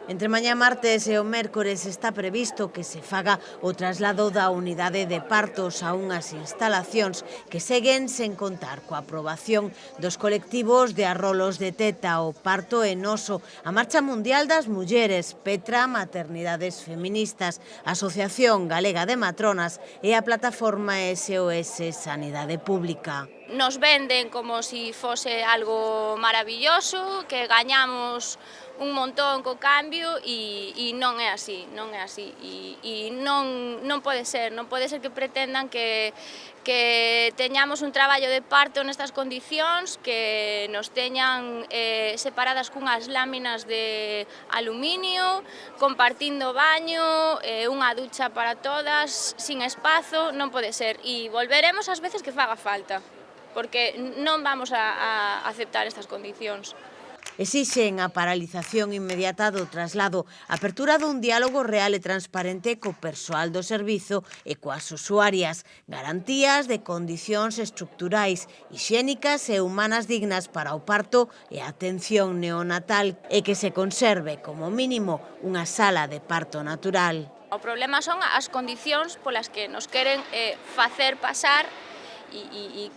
Entre mañá martes e o mércores está previsto que se faga o traslado da unidade de partos a unhas instalacións que seguen sen contar coa aprobación dos colectivos de arrolos de teta, o parto enoso, a Marcha Mundial das Mulleres, Petra Maternidades Feministas, a Asociación Galega de Matronas e a plataforma SOS Sanidade Pública. Nos venden como si fose algo maravilloso, que gañamos un montón co cambio e non é así, non é así. E non pode ser que pretendan que teñamos un traballo de parto nestas condicións, que nos teñan separadas cunhas láminas de aluminio, compartindo baño, unha ducha para todas, sin espazo, non pode ser. E volveremos ás veces que faga falta, porque non vamos a aceptar estas condicións. Exixen a paralización inmediata do traslado, a apertura dun diálogo real e transparente co persoal do servizo e coas usuarias, garantías de condicións estructurais, hixiénicas e humanas dignas para o parto e a atención neonatal e que se conserve como mínimo unha sala de parto natural. O problema son as condicións polas que nos queren facer pasar e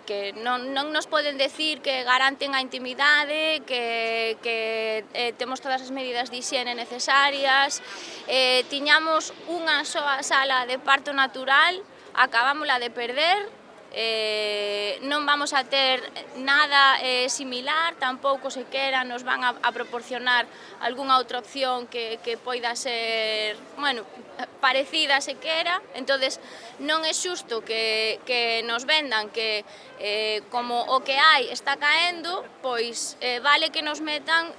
que non nos poden decir que garanten a intimidade, que temos todas as medidas de hixiene necesarias. Tiñamos unha soa sala de parto natural, acabámola de perder. Non vamos a ter nada similar, tampouco sequera nos van a proporcionar algunha outra opción que poida ser, bueno, parecida sequera. Entonces non é xusto que nos vendan que como o que hai está caendo, pois vale que nos metan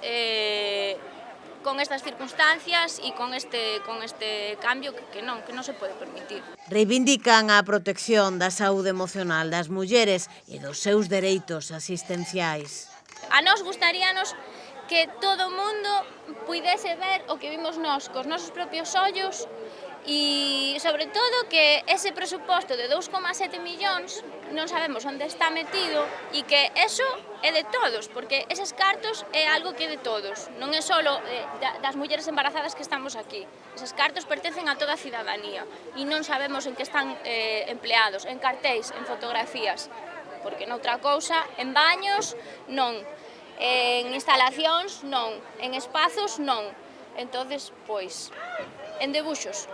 con estas circunstancias e con este cambio que non se pode permitir. Reivindican a protección da saúde emocional das mulleres e dos seus dereitos asistenciais. A nós gustaríanos que todo o mundo puidese ver o que vimos nós cos nosos propios ollos e, sobre todo, que ese presuposto de 2,7 millóns non sabemos onde está metido e que eso é de todos, porque eses cartos é algo que é de todos, non é só das mulleres embarazadas que estamos aquí. Eses cartos pertencen a toda a cidadanía e non sabemos en que están empleados, en cartéis, en fotografías, porque noutra cousa, en baños, non, en instalacións, non, en espazos, non. Entonces, pois, en debuxos.